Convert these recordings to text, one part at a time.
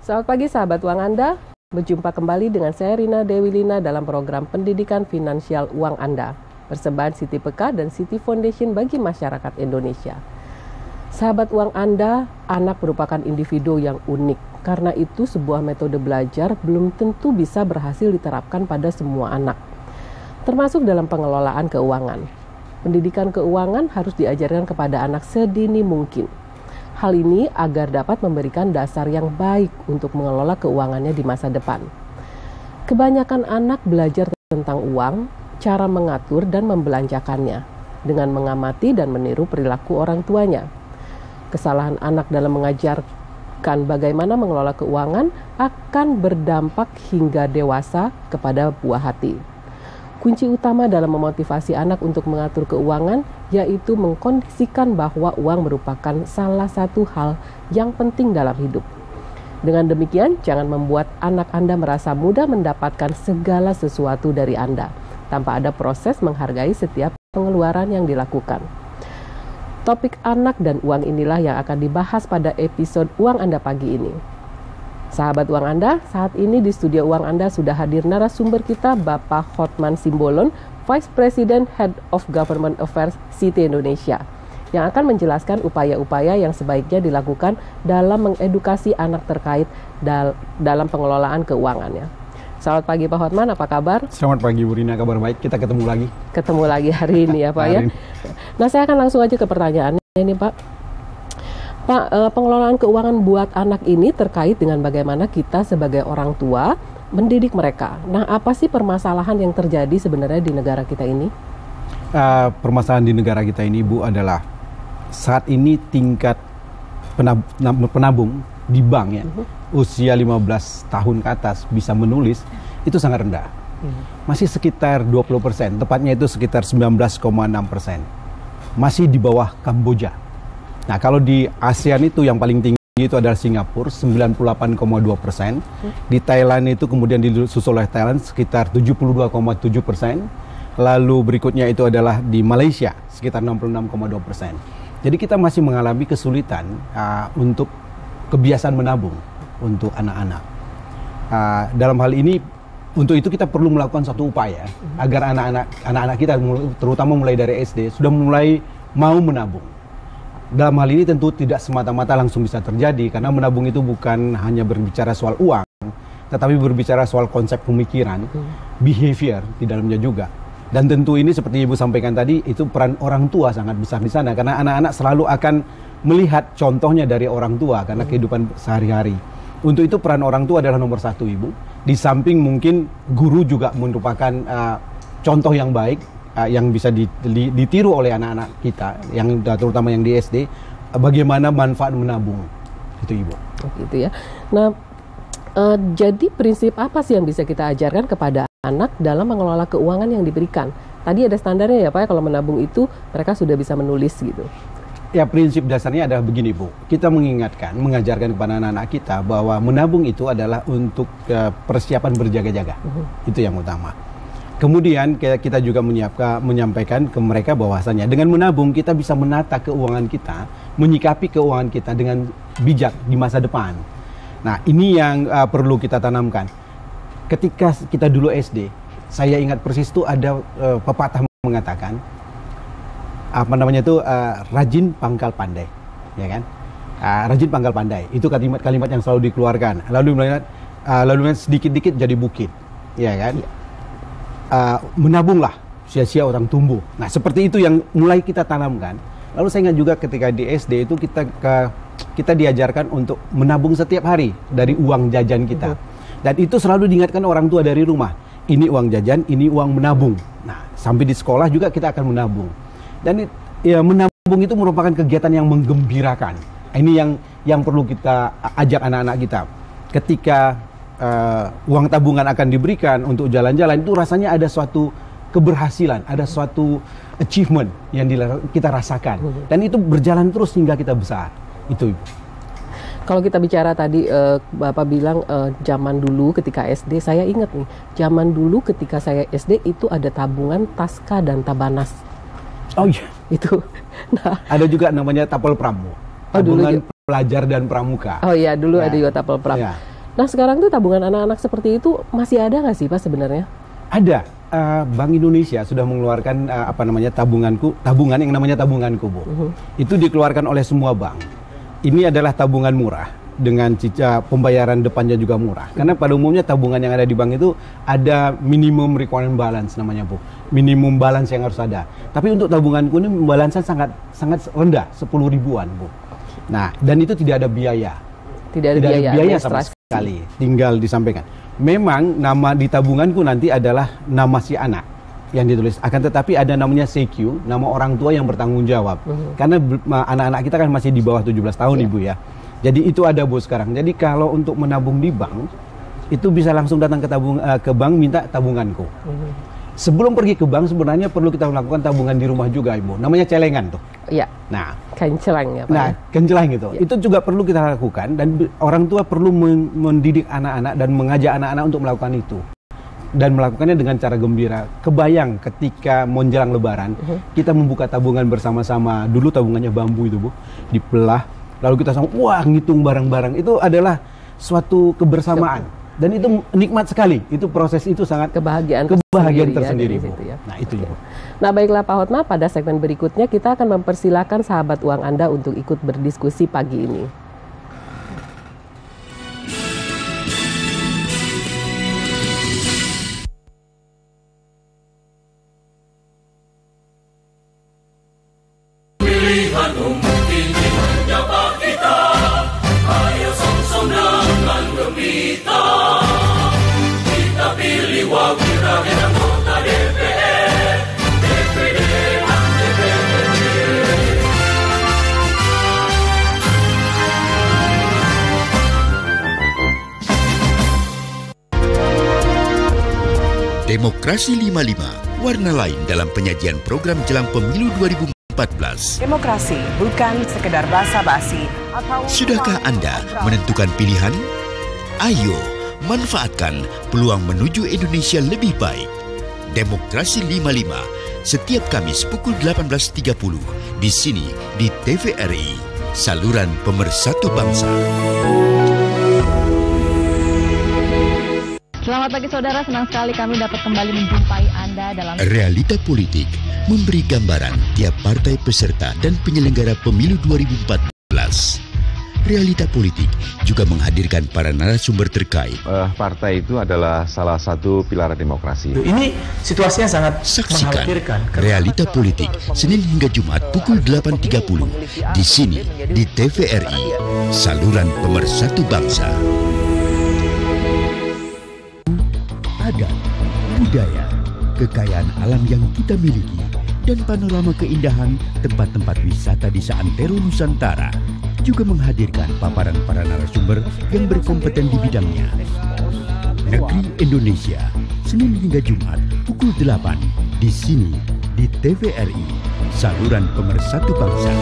Selamat pagi sahabat uang Anda, berjumpa kembali dengan saya Rina Dewi Lina dalam program Pendidikan Finansial Uang Anda, persembahan Siti Peka dan Siti Foundation bagi masyarakat Indonesia. Sahabat uang Anda, anak merupakan individu yang unik, karena itu sebuah metode belajar belum tentu bisa berhasil diterapkan pada semua anak, termasuk dalam pengelolaan keuangan. Pendidikan keuangan harus diajarkan kepada anak sedini mungkin. Hal ini agar dapat memberikan dasar yang baik untuk mengelola keuangannya di masa depan. Kebanyakan anak belajar tentang uang, cara mengatur dan membelanjakannya, dengan mengamati dan meniru perilaku orang tuanya. Kesalahan anak dalam mengajarkan bagaimana mengelola keuangan akan berdampak hingga dewasa kepada buah hati. Kunci utama dalam memotivasi anak untuk mengatur keuangan yaitu mengkondisikan bahwa uang merupakan salah satu hal yang penting dalam hidup. Dengan demikian, jangan membuat anak Anda merasa mudah mendapatkan segala sesuatu dari Anda, tanpa ada proses menghargai setiap pengeluaran yang dilakukan. Topik anak dan uang inilah yang akan dibahas pada episode Uang Anda pagi ini. Sahabat uang Anda, saat ini di studio uang Anda sudah hadir narasumber kita, Bapak Hotman Simbolon, Vice President Head of Government Affairs Citi Indonesia, yang akan menjelaskan upaya-upaya yang sebaiknya dilakukan dalam mengedukasi anak terkait dalam pengelolaan keuangannya. Selamat pagi Pak Hotman, apa kabar? Selamat pagi Bu Rina, kabar baik, kita ketemu lagi. Ketemu lagi hari ini ya Pak ya. Nah, saya akan langsung aja ke pertanyaannya ini Pak. Pak, pengelolaan keuangan buat anak ini terkait dengan bagaimana kita sebagai orang tua mendidik mereka. Nah, apa sih permasalahan yang terjadi sebenarnya di negara kita ini? Permasalahan di negara kita ini, Bu, adalah saat ini tingkat penabung di bank ya, usia 15 tahun ke atas bisa menulis, itu sangat rendah. Masih sekitar 20%, tepatnya itu sekitar 19,6%. Masih di bawah Kamboja. Nah, kalau di ASEAN itu yang paling tinggi itu adalah Singapura 98,2%, di Thailand itu kemudian disusul oleh Thailand sekitar 72,7%, lalu berikutnya itu adalah di Malaysia sekitar 66,2%. Jadi kita masih mengalami kesulitan untuk kebiasaan menabung untuk anak-anak. Dalam hal ini, untuk itu kita perlu melakukan satu upaya agar anak-anak kita, terutama mulai dari SD, sudah mulai mau menabung. Dalam hal ini tentu tidak semata-mata langsung bisa terjadi, karena menabung itu bukan hanya berbicara soal uang, tetapi berbicara soal konsep pemikiran, behavior di dalamnya juga. Dan tentu ini seperti Ibu sampaikan tadi, itu peran orang tua sangat besar di sana, karena anak-anak selalu akan melihat contohnya dari orang tua, karena kehidupan sehari-hari. Untuk itu peran orang tua adalah nomor satu, Ibu. Di samping mungkin guru juga merupakan contoh yang baik, yang bisa ditiru oleh anak-anak kita, yang terutama yang di SD, bagaimana manfaat menabung, itu Ibu. Gitu ya. Nah, jadi prinsip apa sih yang bisa kita ajarkan kepada anak dalam mengelola keuangan yang diberikan? Tadi ada standarnya ya Pak, kalau menabung itu mereka sudah bisa menulis gitu. Ya, prinsip dasarnya adalah begini Bu, kita mengajarkan kepada anak-anak kita bahwa menabung itu adalah untuk persiapan berjaga-jaga, itu yang utama. Kemudian kita juga menyampaikan ke mereka bahwasanya dengan menabung kita bisa menata keuangan kita, menyikapi keuangan kita dengan bijak di masa depan. Nah, ini yang perlu kita tanamkan. Ketika kita dulu SD, saya ingat persis itu ada pepatah mengatakan rajin pangkal pandai, ya kan? Rajin pangkal pandai itu kalimat yang selalu dikeluarkan. Lalu sedikit-dikit jadi bukit, ya kan? Menabunglah, sia-sia orang tumbuh. Nah, seperti itu yang mulai kita tanamkan. Lalu saya ingat juga ketika di SD itu kita diajarkan untuk menabung setiap hari dari uang jajan kita. Dan itu selalu diingatkan orang tua dari rumah. Ini uang jajan, ini uang menabung. Nah, sampai di sekolah juga kita akan menabung. Dan ya, menabung itu merupakan kegiatan yang menggembirakan. Ini yang perlu kita ajak anak-anak kita. Ketika uang tabungan akan diberikan untuk jalan-jalan, itu rasanya ada suatu keberhasilan, ada suatu achievement yang kita rasakan, dan itu berjalan terus hingga kita besar. Itu. Kalau kita bicara tadi Bapak bilang zaman dulu ketika SD, saya ingat nih, zaman dulu ketika saya SD itu ada tabungan Taska dan Tabanas. Oh iya, itu. Nah, ada juga namanya Tapel Pramu. Tabungan pelajar dan pramuka. Oh iya, dulu ada juga Tapel Pramu. Ya. Nah sekarang tuh tabungan anak-anak seperti itu masih ada nggak sih Pak sebenarnya? Ada. Bank Indonesia sudah mengeluarkan tabungan yang namanya tabunganku, Bu. Itu dikeluarkan oleh semua bank. Ini adalah tabungan murah dengan cicil pembayaran depannya juga murah. Karena pada umumnya tabungan yang ada di bank itu ada minimum requirement balance namanya, Bu. Minimum balance yang harus ada. Tapi untuk tabunganku ini balance sangat rendah, 10 ribuan, Bu. Nah, dan itu tidak ada biaya. Tidak ada biaya sama sekali. Tinggal disampaikan. Memang nama di tabunganku nanti adalah nama si anak yang ditulis. Akan tetapi ada namanya CQ, nama orang tua yang bertanggung jawab. Karena anak-anak kita kan masih di bawah 17 tahun, Ibu ya. Jadi itu ada, Bu, sekarang. Jadi kalau untuk menabung di bank, itu bisa langsung datang ke bank minta tabunganku. Sebelum pergi ke bank sebenarnya perlu kita melakukan tabungan di rumah juga, Ibu. Namanya celengan tuh. Iya. Nah, kenceleng ya Pak. Nah, kenceleng itu. Ya. Itu juga perlu kita lakukan dan orang tua perlu mendidik anak-anak dan mengajak anak-anak untuk melakukan itu. Dan melakukannya dengan cara gembira. Kebayang ketika menjelang lebaran, kita membuka tabungan bersama-sama. Dulu tabungannya bambu itu, Bu. Dibelah, lalu kita sama ngitung barang-barang. Itu adalah suatu kebersamaan. Dan itu nikmat sekali. Itu proses itu sangat kebahagiaan tersendiri. Ya, Nah, itu ya. Nah, baiklah Pak Hotma, pada segmen berikutnya kita akan mempersilahkan sahabat uang Anda untuk ikut berdiskusi pagi ini. Pilihan umum kini menyapa kita, ayo song-song dengan gembira. Kita pilih wakil rakyat anggota DPR, DPD dan DPRD. Demokrasi 55, warna lain dalam penyajian program jelang pemilu 2014. Demokrasi bukan sekedar basa-basi atau... Sudahkah Anda menentukan pilihan? Ayo, manfaatkan peluang menuju Indonesia lebih baik. Demokrasi 55, setiap Kamis pukul 18.30 di sini di TVRI, saluran pemersatu bangsa. Selamat pagi saudara, senang sekali kami dapat kembali menjumpai Anda dalam Realita Politik memberi gambaran tiap partai peserta dan penyelenggara pemilu 2014. Realita Politik juga menghadirkan para narasumber terkait. Partai itu adalah salah satu pilar demokrasi. Ini situasinya sangat Saksikan mengkhawatirkan. Realita Politik Senin hingga Jumat pukul 8.30 di sini di TVRI, saluran pemersatu bangsa. Adat, budaya, kekayaan alam yang kita miliki, dan panorama keindahan tempat-tempat wisata di seantero Nusantara juga menghadirkan paparan para narasumber yang berkompeten di bidangnya. Negeri Indonesia, Senin hingga Jumat pukul 8 di sini di TVRI, saluran pemersatu bangsa.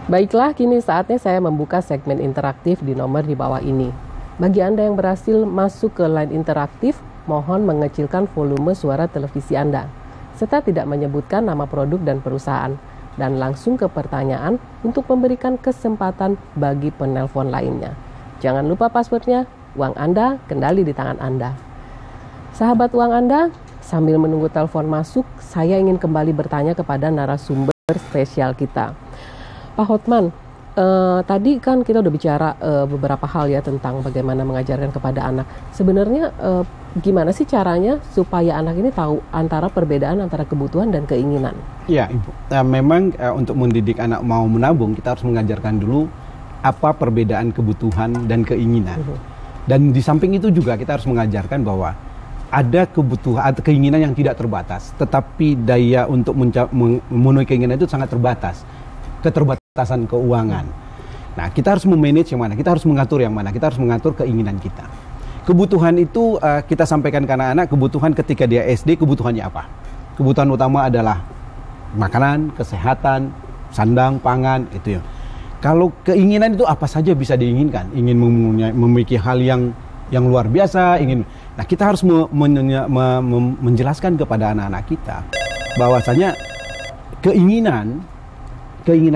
Baiklah, kini saatnya saya membuka segmen interaktif di nomor di bawah ini. Bagi Anda yang berhasil masuk ke line interaktif, mohon mengecilkan volume suara televisi Anda, serta tidak menyebutkan nama produk dan perusahaan, dan langsung ke pertanyaan untuk memberikan kesempatan bagi penelpon lainnya. Jangan lupa passwordnya, uang Anda kendali di tangan Anda. Sahabat uang Anda, sambil menunggu telepon masuk, saya ingin kembali bertanya kepada narasumber spesial kita. Pak Hotman, tadi kan kita udah bicara beberapa hal ya tentang bagaimana mengajarkan kepada anak. Sebenarnya gimana sih caranya supaya anak ini tahu antara perbedaan antara kebutuhan dan keinginan? Ya, Ibu. Memang untuk mendidik anak mau menabung, kita harus mengajarkan dulu apa perbedaan kebutuhan dan keinginan. Dan di samping itu juga kita harus mengajarkan bahwa ada kebutuhan atau keinginan yang tidak terbatas, tetapi daya untuk memenuhi keinginan itu sangat terbatas. Keterbatasan keuangan. Nah, kita harus memanage yang mana, kita harus mengatur yang mana, kita harus mengatur keinginan kita. Kebutuhan itu kita sampaikan ke anak-anak, kebutuhan ketika dia SD, kebutuhannya apa? Kebutuhan utama adalah makanan, kesehatan, sandang, pangan, itu ya. Kalau keinginan itu apa saja bisa diinginkan, ingin memiliki hal yang luar biasa, ingin Nah, kita harus menjelaskan kepada anak-anak kita bahwasanya keinginan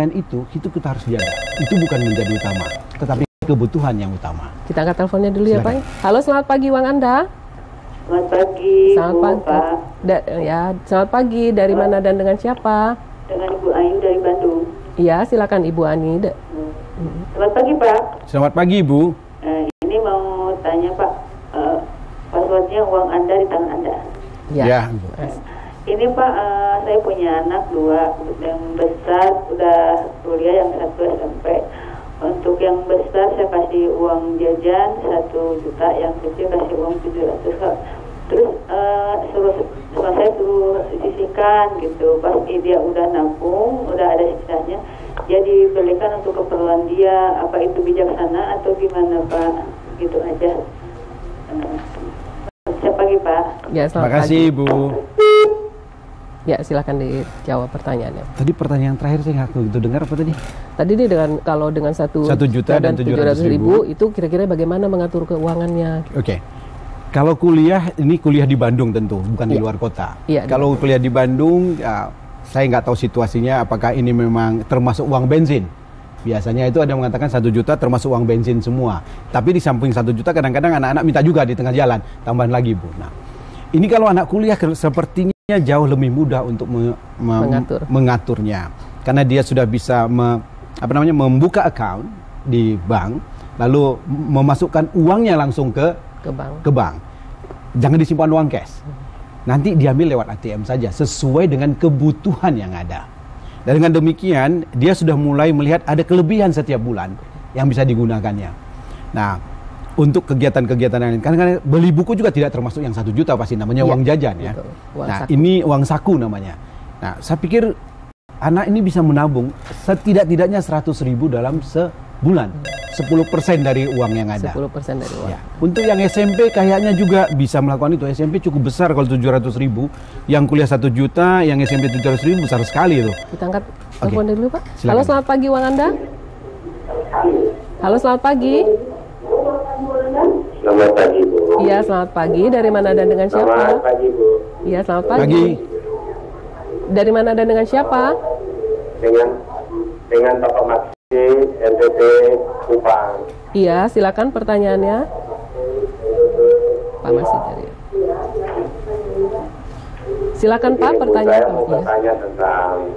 itu kita harus jaga. Itu bukan menjadi utama, tetapi kebutuhan yang utama. Kita angkat teleponnya dulu. Silakan. Ya Pak. Halo, selamat pagi Uang Anda. Selamat pagi. Selamat pagi. Pak. Selamat pagi. Dari mana dan dengan siapa? Dengan Ibu Ayu dari Bandung. Iya, silakan Ibu Ani. Selamat pagi Pak. Selamat pagi Ibu. Ini mau tanya Pak, passwordnya uang Anda di tangan Anda. Ya. Ini Pak, saya punya anak 2, yang besar udah kuliah, yang satu SMP. Untuk yang besar saya kasih uang jajan 1 juta, yang kecil kasih uang 700 Pak. Terus saya suruh sisihkan gitu. Pas dia udah nabung, udah ada sisanya, dia dibelikan untuk keperluan dia. Apa itu bijaksana atau gimana Pak? Gitu aja. Selamat pagi Pak. Ya, Terima kasih Ibu. Ya, silakan dijawab pertanyaannya. Tadi pertanyaan terakhir saya nggak begitu dengar apa tadi? Tadi dia kalau dengan 1 juta dan 700.000 itu kira-kira bagaimana mengatur keuangannya? Oke. Kalau kuliah, ini kuliah di Bandung tentu, bukan di luar kota. Iya, kalau kuliah di Bandung, saya nggak tahu situasinya apakah ini memang termasuk uang bensin. Biasanya itu ada mengatakan 1 juta termasuk uang bensin semua. Tapi di samping 1 juta kadang-kadang anak-anak minta juga di tengah jalan, tambahan lagi Bu. Nah, ini kalau anak kuliah sepertinya jauh lebih mudah untuk mengaturnya. Karena dia sudah bisa membuka account di bank, lalu memasukkan uangnya langsung ke bank. Jangan disimpan uang cash. Nanti diambil lewat ATM saja sesuai dengan kebutuhan yang ada. Dan dengan demikian dia sudah mulai melihat ada kelebihan setiap bulan yang bisa digunakannya. Nah, untuk kegiatan-kegiatan lain, karena beli buku juga tidak termasuk yang 1 juta pasti, namanya uang jajan ya. Nah, ini uang saku namanya. Nah, saya pikir anak ini bisa menabung setidak-tidaknya 100.000 dalam sebulan. 10% dari uang yang ada. 10% dari uang. Ya. Untuk yang SMP kayaknya juga bisa melakukan itu. SMP cukup besar kalau 700.000. Yang kuliah 1 juta, yang SMP 700.000 besar sekali itu. Kita angkat telepon dulu Pak. Silakan. Halo, selamat pagi Uang Anda. Halo, selamat pagi. Selamat pagi Bu. Iya, selamat pagi. Dari mana dan dengan siapa? Selamat pagi Bu. Iya, selamat pagi. Dari mana dan dengan siapa? Dengan Bapak Maksi, NTT Kupang. Iya, silakan pertanyaannya. Pak Maksi dari. Silakan Pak, pertanyaan. Saya mau bertanya tentang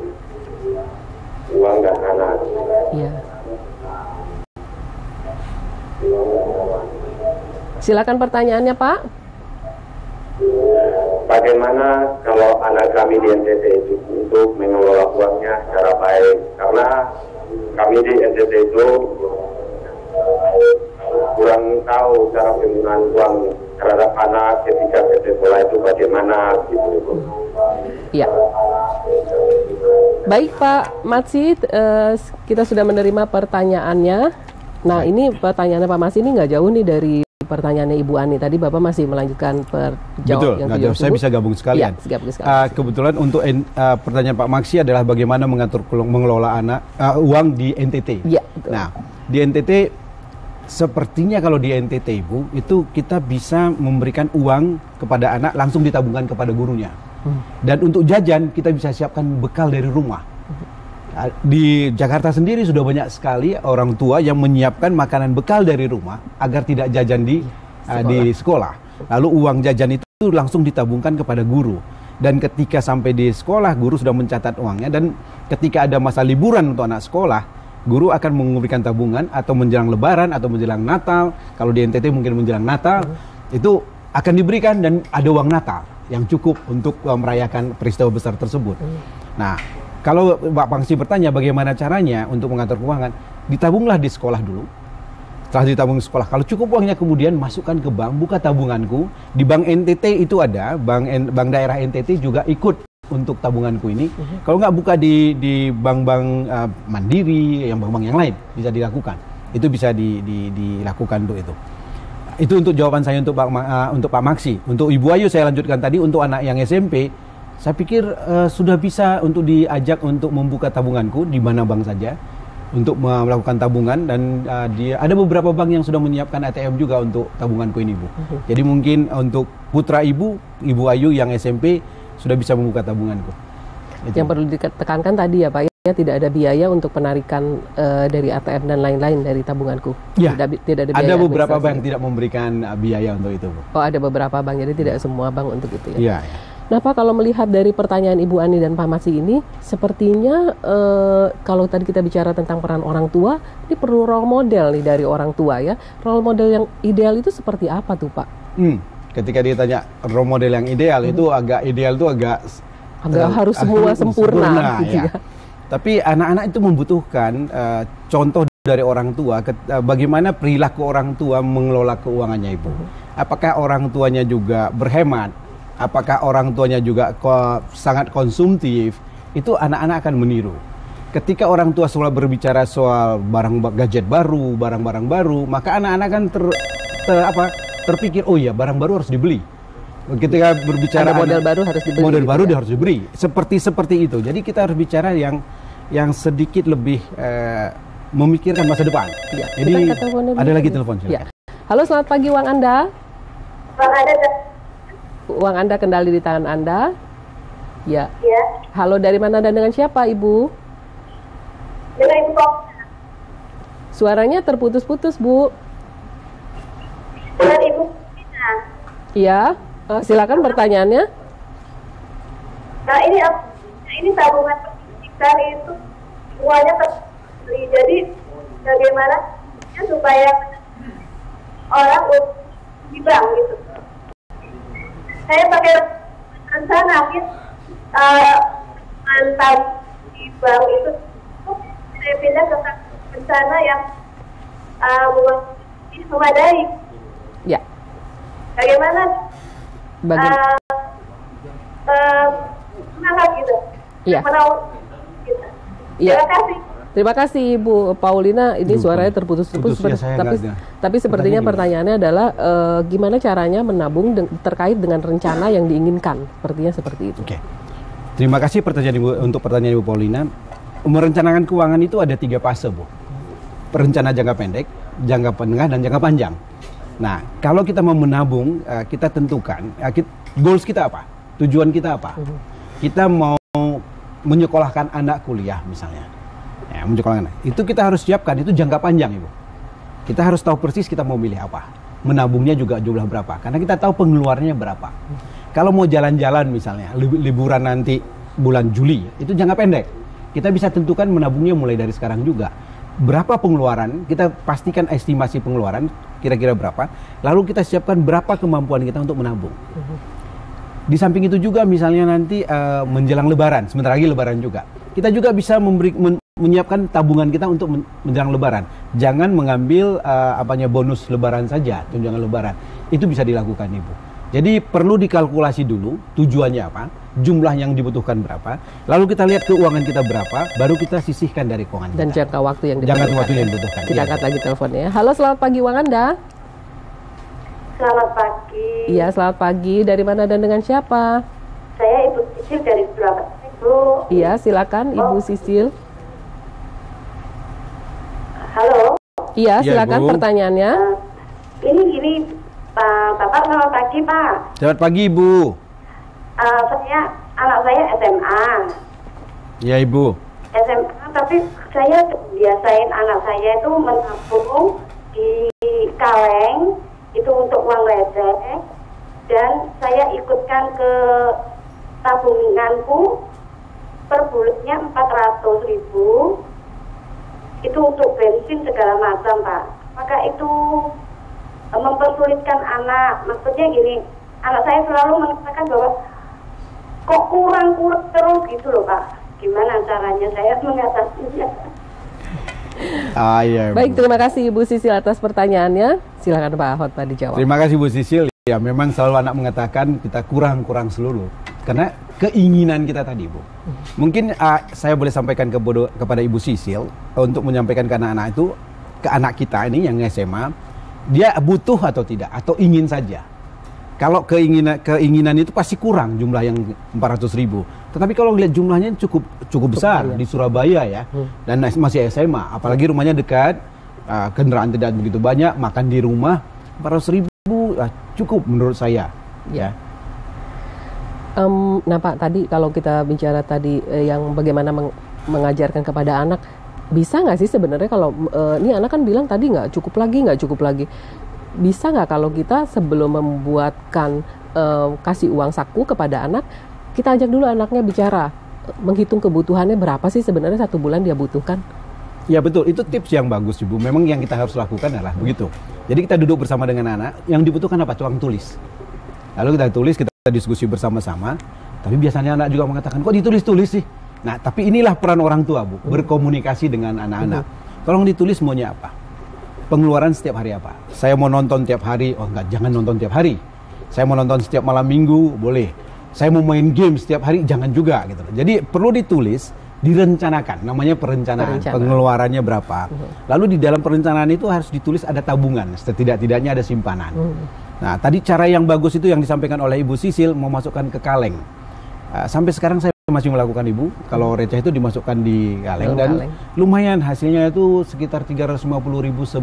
uang dan anak. Iya. Silakan pertanyaannya Pak. Bagaimana kalau anak kami di NTT itu untuk mengelola uangnya secara baik? Karena kami di NTT itu kurang tahu cara penggunaan uang terhadap anak ketika sekolah itu bagaimana gitu. Iya. Baik Pak Matsi, kita sudah menerima pertanyaannya. Nah, ini pertanyaannya Pak Matsi ini nggak jauh nih dari pertanyaannya Ibu Ani. Tadi Bapak masih melanjutkan Betul, yang jauh. Saya bisa gabung sekalian. Ya, sekalian. Kebetulan untuk pertanyaan Pak Maksi adalah bagaimana mengelola uang di NTT. Ya, betul. Nah, di NTT sepertinya kalau di NTT Ibu itu kita bisa memberikan uang kepada anak langsung ditabungkan kepada gurunya. Dan untuk jajan kita bisa siapkan bekal dari rumah. Di Jakarta sendiri sudah banyak sekali orang tua yang menyiapkan makanan bekal dari rumah agar tidak jajan di sekolah. Lalu uang jajan itu langsung ditabungkan kepada guru. Dan ketika sampai di sekolah, guru sudah mencatat uangnya. Dan ketika ada masa liburan untuk anak sekolah, guru akan memberikan tabungan atau menjelang Lebaran atau menjelang Natal. Kalau di NTT mungkin menjelang Natal, itu akan diberikan dan ada uang Natal yang cukup untuk merayakan peristiwa besar tersebut. Nah, kalau Pak Pangsi bertanya bagaimana caranya untuk mengatur keuangan, ditabunglah di sekolah dulu. Setelah ditabung di sekolah, kalau cukup uangnya kemudian masukkan ke bank, buka tabunganku. Di bank NTT itu ada, bank daerah NTT juga ikut untuk tabunganku ini. Kalau nggak buka di bank-bank Mandiri, yang bank-bank yang lain bisa dilakukan. Itu bisa dilakukan untuk itu. Itu untuk jawaban saya untuk Pak Maksi. Untuk Ibu Ayu saya lanjutkan tadi untuk anak yang SMP. Saya pikir sudah bisa untuk diajak untuk membuka tabunganku di mana bank saja. untuk melakukan tabungan, dan dia ada beberapa bank yang sudah menyiapkan ATM juga untuk tabunganku ini, Bu. Jadi mungkin untuk putra Ibu Ayu yang SMP sudah bisa membuka tabunganku. Yang perlu ditekankan tadi ya Pak ya, tidak ada biaya untuk penarikan dari ATM dan lain-lain dari tabunganku. Ya, tidak ada biaya. Ada beberapa bank yang tidak memberikan biaya untuk itu, Bu. Oh, ada beberapa bank, jadi tidak semua bank untuk itu ya. Iya. Nah Pak, kalau melihat dari pertanyaan Ibu Ani dan Pak Masih ini, sepertinya kalau tadi kita bicara tentang peran orang tua, ini perlu role model nih dari orang tua ya. Role model yang ideal itu seperti apa tuh Pak? Ketika ditanya role model yang ideal, itu agak harus semua sempurna gitu ya. Tapi anak-anak itu membutuhkan contoh dari orang tua, bagaimana perilaku orang tua mengelola keuangannya, Ibu. Apakah orang tuanya juga berhemat? Apakah orang tuanya juga sangat konsumtif? Itu anak-anak akan meniru. Ketika orang tua selalu berbicara soal gadget baru, barang-barang baru, maka anak-anak kan terpikir, oh iya, barang baru harus dibeli. Ketika berbicara model baru harus dibeli. Model baru dia harus dibeli. Seperti itu. Jadi kita harus bicara yang sedikit lebih memikirkan masa depan. Ya, jadi ada lagi telepon. Ya. Halo, selamat pagi Uang Anda. Uang Anda kendali di tangan Anda. Ya. Halo, dari mana dan dengan siapa Ibu? Dengan Ibu. Suaranya terputus-putus, Bu. Dengan Ibu. Iya, silakan pertanyaannya. Nah, ini tabungan pendidikan itu semuanya terbeli. Jadi bagaimana supaya orang di bank gitu. Saya pakai rencana mantan di bank itu saya pindah ke rencana yang memadai. Ya. Bagaimana? Semangat gitu. Iya. Gitu. Iya. Terima kasih. Terima kasih Ibu Paulina. Ini suaranya terputus-putus, tapi sepertinya pertanyaannya adalah gimana caranya menabung terkait dengan rencana yang diinginkan. Sepertinya seperti itu. Oke. Terima kasih untuk pertanyaan Ibu Paulina. Merencanakan keuangan itu ada 3 fase, Bu. Perencana jangka pendek, jangka menengah, dan jangka panjang. Nah, kalau kita mau menabung, kita tentukan goals kita apa, tujuan kita apa. Kita mau menyekolahkan anak kuliah misalnya. Ya, menyekolahkan. Itu kita harus siapkan, itu jangka panjang, Ibu. Kita harus tahu persis kita mau milih apa. Menabungnya juga jumlah berapa, karena kita tahu pengeluarannya berapa. Kalau mau jalan-jalan misalnya, liburan nanti bulan Juli, itu jangka pendek. Kita bisa tentukan menabungnya mulai dari sekarang juga. Berapa pengeluaran, kita pastikan estimasi pengeluaran, kira-kira berapa. Lalu kita siapkan berapa kemampuan kita untuk menabung. Di samping itu juga misalnya nanti menjelang lebaran, sebentar lagi lebaran juga. Kita juga bisa menyiapkan tabungan kita untuk menjelang lebaran. Jangan mengambil bonus lebaran saja, tunjangan lebaran. Itu bisa dilakukan, Ibu. Jadi perlu dikalkulasi dulu tujuannya apa, jumlah yang dibutuhkan berapa, lalu kita lihat keuangan kita berapa, baru kita sisihkan dari keuangan dan kita. jangka waktu yang dibutuhkan. Kita angkat lagi teleponnya. Halo, selamat pagi Uang Anda. Selamat pagi. Iya, selamat pagi. Dari mana dan dengan siapa? Saya Ibu Sisil dari Surabaya, Ibu. Iya, silakan Ibu Sisil. Halo. Iya, silakan pertanyaannya. Ini gini, Pak Bapak, selamat pagi Pak. Selamat pagi Ibu. Anak saya SMA. Ya Ibu. SMA, tapi saya biasain anak saya itu menabung di kaleng itu untuk uang receh, dan saya ikutkan ke tabunganku per bulannya 400.000 itu untuk bensin segala macam Pak. Maka itu mempersulitkan anak. Maksudnya gini, anak saya selalu mengatakan bahwa kok kurang terus gitu loh Pak. Gimana caranya saya mengatasinya? Iya, baik, terima kasih Ibu Sisil atas pertanyaannya. Silakan Pak Ahod tadi jawab. Terima kasih Bu Sisil. Ya, memang selalu anak mengatakan kita kurang seluruh. Karena keinginan kita tadi, Bu. Mungkin saya boleh sampaikan kepada Ibu Sisil untuk menyampaikan ke anak-anak itu, ke anak kita ini yang SMA, dia butuh atau tidak, atau ingin saja. Kalau keinginan itu pasti kurang jumlah yang 400.000. Tetapi kalau lihat jumlahnya cukup besar di Surabaya ya, dan masih SMA, apalagi rumahnya dekat, kendaraan tidak begitu banyak, makan di rumah, 400.000 cukup menurut saya. Ya. Nah Pak, tadi kalau kita bicara tadi yang bagaimana mengajarkan kepada anak, bisa nggak sih sebenarnya kalau ini anak kan bilang tadi nggak cukup lagi, bisa nggak kalau kita sebelum membuatkan kasih uang saku kepada anak, kita ajak dulu anaknya bicara, menghitung kebutuhannya berapa sih sebenarnya 1 bulan dia butuhkan? Ya betul, itu tips yang bagus Ibu. Memang yang kita harus lakukan adalah begitu. Jadi kita duduk bersama dengan anak, yang dibutuhkan apa? Uang tulis. Lalu kita tulis, kita diskusi bersama-sama. Tapi biasanya anak juga mengatakan, kok ditulis-tulis sih? Nah, tapi inilah peran orang tua, Bu, berkomunikasi dengan anak-anak. Tolong ditulis maunya apa? Pengeluaran setiap hari apa? Saya mau nonton tiap hari, oh enggak, jangan nonton tiap hari. Saya mau nonton setiap malam minggu, boleh. Saya mau main game setiap hari, jangan juga gitu. Jadi perlu ditulis, direncanakan, namanya perencanaan. Pengeluarannya berapa. Lalu di dalam perencanaan itu harus ditulis ada tabungan, setidak-tidaknya ada simpanan. Nah, tadi cara yang bagus itu yang disampaikan oleh Ibu Sisil, memasukkan ke kaleng. Sampai sekarang saya masih melakukan Ibu, kalau receh itu dimasukkan di kaleng dan lumayan hasilnya itu sekitar 350.000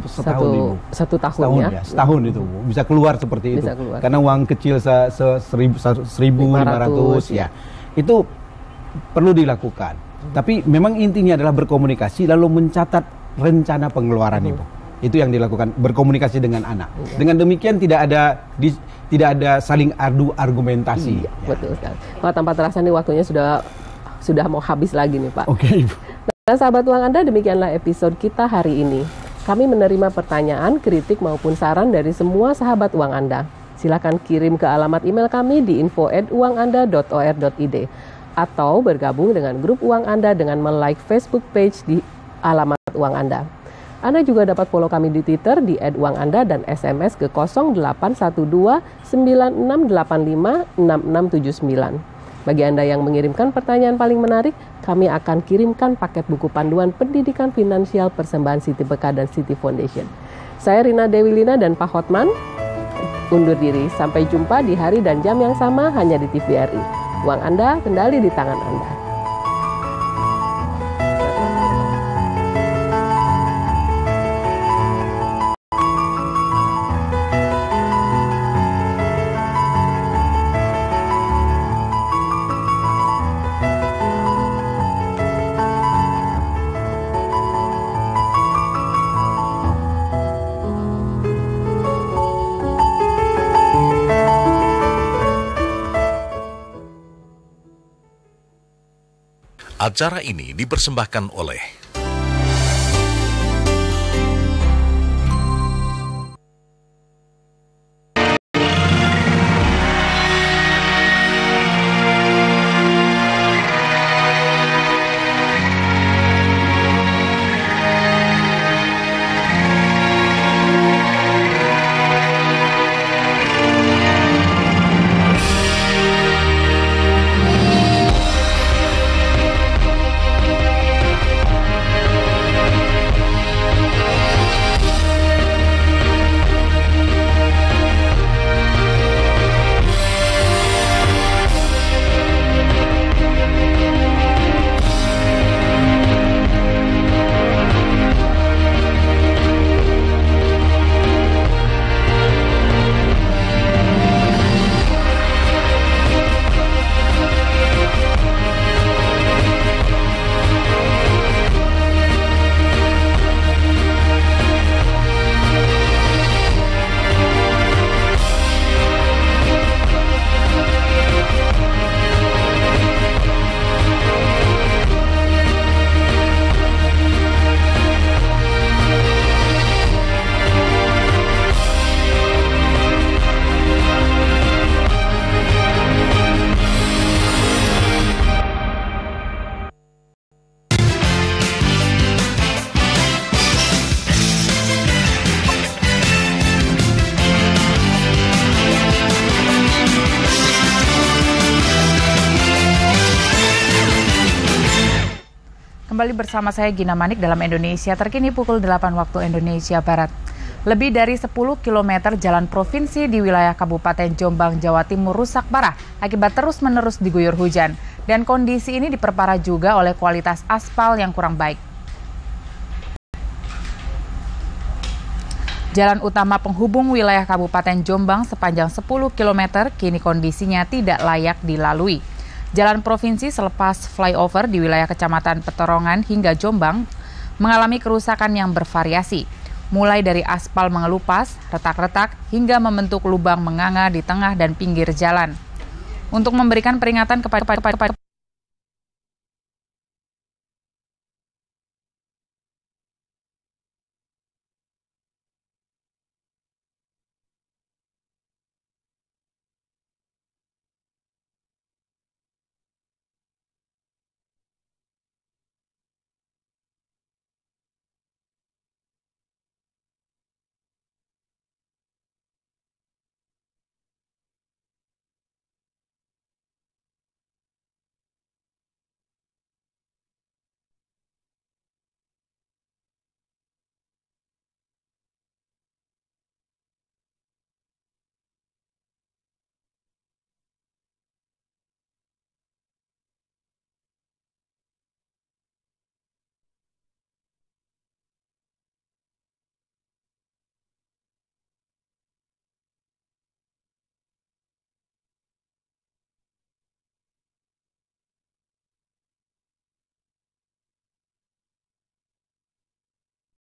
setahun Ibu. Setahun ya? Setahun itu Bu. Bisa keluar seperti itu. Karena uang kecil 1.500 ya. Itu perlu dilakukan. Tapi memang intinya adalah berkomunikasi lalu mencatat rencana pengeluaran Ibu. Itu yang dilakukan, berkomunikasi dengan anak. Dengan demikian tidak ada saling adu argumentasi. Iya, betul sekali. Pak, tanpa terasa nih waktunya sudah mau habis lagi nih Pak. Oke, Ibu. Nah, sahabat Uang Anda, demikianlah episode kita hari ini. Kami menerima pertanyaan, kritik maupun saran dari semua sahabat Uang Anda. Silakan kirim ke alamat email kami di info@uanganda.or.id atau bergabung dengan grup Uang Anda dengan like Facebook page di alamat Uang Anda. Anda juga dapat follow kami di Twitter di @uanganda dan SMS ke 0812 9685 6679. Bagi Anda yang mengirimkan pertanyaan paling menarik, kami akan kirimkan paket buku panduan pendidikan finansial persembahan Siti Peka dan Siti Foundation. Saya Rina Dewilina dan Pak Hotman undur diri. Sampai jumpa di hari dan jam yang sama hanya di TVRI. Uang Anda kendali di tangan Anda. Acara ini dipersembahkan oleh Kembali bersama saya Gina Manik dalam Indonesia Terkini pukul 8 waktu Indonesia Barat. Lebih dari 10 km jalan provinsi di wilayah Kabupaten Jombang, Jawa Timur rusak parah akibat terus-menerus diguyur hujan. Dan kondisi ini diperparah juga oleh kualitas aspal yang kurang baik. Jalan utama penghubung wilayah Kabupaten Jombang sepanjang 10 km kini kondisinya tidak layak dilalui. Jalan provinsi selepas flyover di wilayah Kecamatan Petorongan hingga Jombang mengalami kerusakan yang bervariasi. Mulai dari aspal mengelupas, retak-retak, hingga membentuk lubang menganga di tengah dan pinggir jalan. Untuk memberikan peringatan kepada